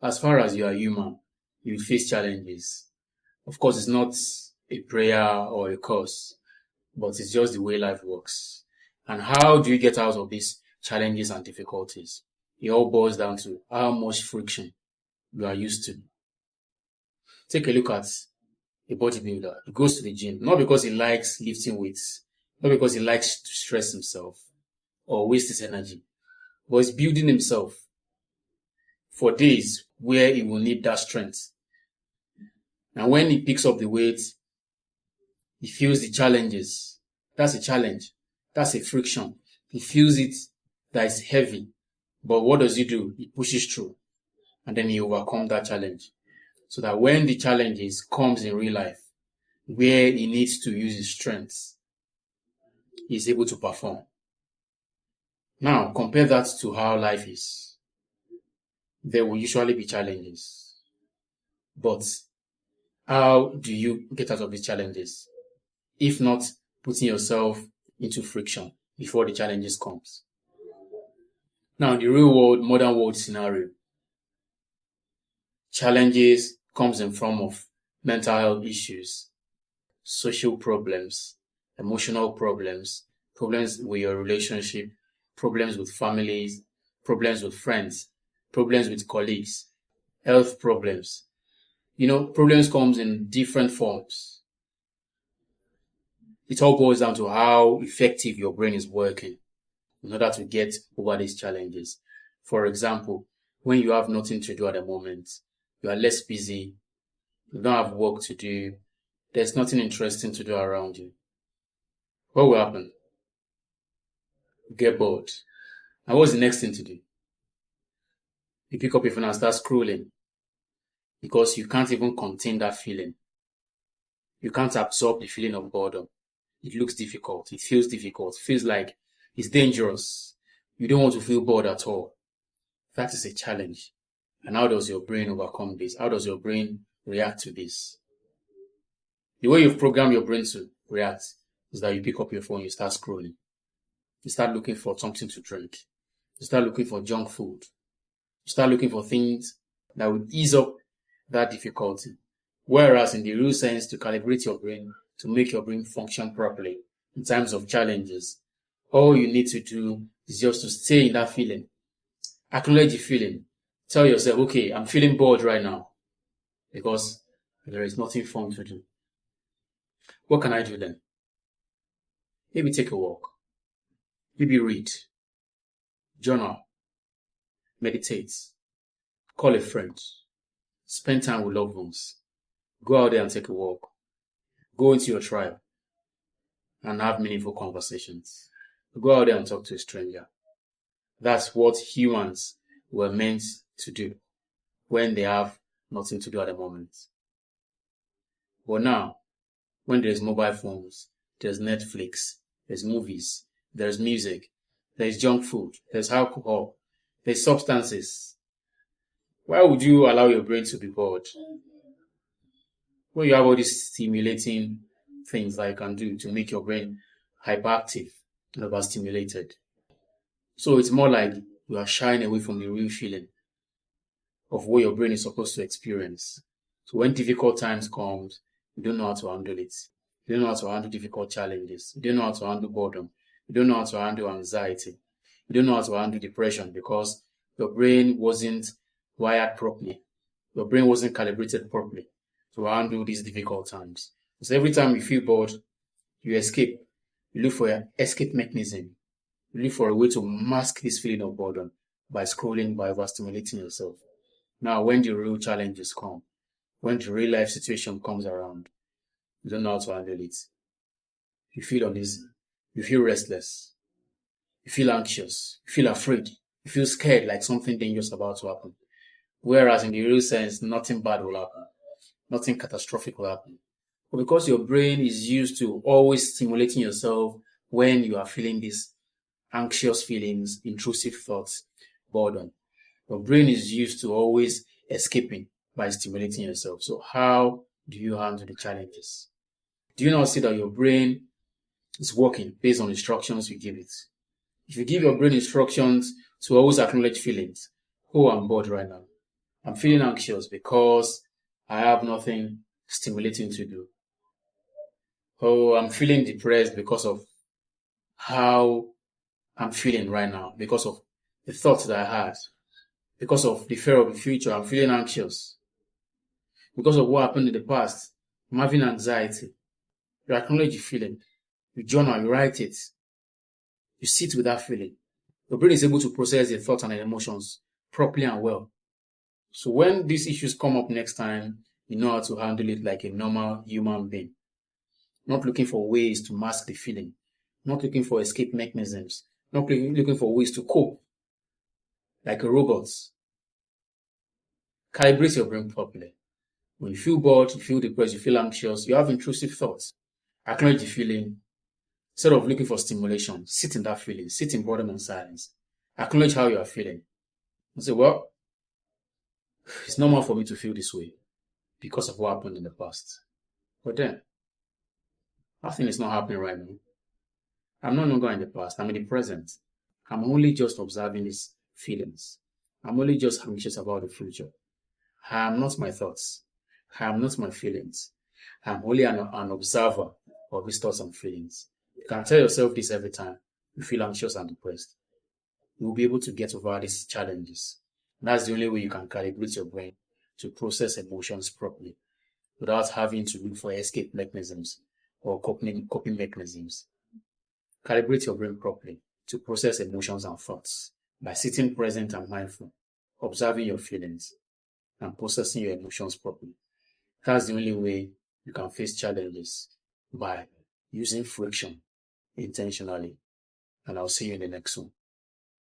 as far as you are human, you will face challenges. Of course, it's not a prayer or a curse, but it's just the way life works. And how do you get out of these challenges and difficulties? It all boils down to how much friction you are used to. Take a look at a bodybuilder. He goes to the gym, not because he likes lifting weights, not because he likes to stress himself or waste his energy, but he's building himself for days where he will need that strength. And when he picks up the weight, he feels the challenges. That's a challenge. That's a friction. He feels it, that it's heavy. But what does he do? He pushes through. And then he overcomes that challenge. So that when the challenges comes in real life, where he needs to use his strengths, he's able to perform. Now, compare that to how life is. There will usually be challenges. But how do you get out of these challenges? If not putting yourself into friction before the challenges comes. Now, in the real world, modern world scenario, challenges comes in form of mental health issues, social problems, emotional problems, problems with your relationship, problems with families, problems with friends, problems with colleagues, health problems. Problems comes in different forms. It all boils down to how effective your brain is working in order to get over these challenges. For example, when you have nothing to do at the moment, you are less busy, you don't have work to do, there's nothing interesting to do around you. What will happen? You get bored. And what's the next thing to do? You pick up your phone and start scrolling because you can't even contain that feeling. You can't absorb the feeling of boredom. It looks difficult. It feels like it's dangerous. You don't want to feel bored at all. That is a challenge. And how does your brain overcome this? How does your brain react to this? The way you've programmed your brain to react is that you pick up your phone, you start scrolling. You start looking for something to drink. You start looking for junk food. You start looking for things that would ease up that difficulty. Whereas in the real sense, to calibrate your brain, to make your brain function properly in times of challenges, all you need to do is just to stay in that feeling. Acknowledge the feeling. Tell yourself, okay, I'm feeling bored right now because there is nothing fun to do. What can I do then? Maybe take a walk. Maybe read. Journal. Meditate. Call a friend. Spend time with loved ones. Go out there and take a walk. Go into your tribe and have meaningful conversations. Go out there and talk to a stranger. That's what humans were meant to do when they have nothing to do at the moment. But now, when there's mobile phones, there's Netflix, there's movies, there's music, there's junk food, there's alcohol, there's substances. Why would you allow your brain to be bored? When you have all these stimulating things that you can do to make your brain hyperactive and overstimulated. So it's more like you are shying away from the real feeling of what your brain is supposed to experience. So when difficult times come, you don't know how to handle it. You don't know how to handle difficult challenges. You don't know how to handle boredom. You don't know how to handle anxiety. You don't know how to handle depression because your brain wasn't wired properly. Your brain wasn't calibrated properly to handle these difficult times. So every time you feel bored, you escape. You look for an escape mechanism. You look for a way to mask this feeling of boredom by scrolling, by overstimulating yourself. Now, when the real challenges come, when the real life situation comes around, you don't know how to handle it. You feel uneasy. You feel restless. You feel anxious. You feel afraid. You feel scared like something dangerous about to happen. Whereas in the real sense, nothing bad will happen. Nothing catastrophic will happen. But because your brain is used to always stimulating yourself when you are feeling these anxious feelings, intrusive thoughts, boredom, your brain is used to always escaping by stimulating yourself. So how do you handle the challenges? Do you not see that your brain is working based on instructions you give it? If you give your brain instructions to always acknowledge feelings, oh, I'm bored right now. I'm feeling anxious because I have nothing stimulating to do. Oh, I'm feeling depressed because of how I'm feeling right now, because of the thoughts that I had, because of the fear of the future. I'm feeling anxious because of what happened in the past. I'm having anxiety. You acknowledge the feeling. You journal, you write it. You sit with that feeling. Your brain is able to process the thoughts and the emotions properly and well. So when these issues come up next time, you know how to handle it like a normal human being. Not looking for ways to mask the feeling. Not looking for escape mechanisms. Not looking for ways to cope like a robot. Calibrate your brain properly. When you feel bored, you feel depressed, you feel anxious, you have intrusive thoughts. Acknowledge the feeling. Instead of looking for stimulation, sit in that feeling. Sit in boredom and silence. Acknowledge how you are feeling. And say, well, it's normal for me to feel this way because of what happened in the past. But then, nothing is not happening right now. I'm no longer in the past. I'm in the present. I'm only just observing these feelings. I'm only just anxious about the future. I am not my thoughts. I am not my feelings. I'm only an observer of these thoughts and feelings. You can tell yourself this every time you feel anxious and depressed. You will be able to get over these challenges. And that's the only way you can calibrate your brain to process emotions properly without having to look for escape mechanisms or coping mechanisms. Calibrate your brain properly to process emotions and thoughts by sitting present and mindful, observing your feelings, and processing your emotions properly. That's the only way you can face challenges by using friction intentionally. And I'll see you in the next one.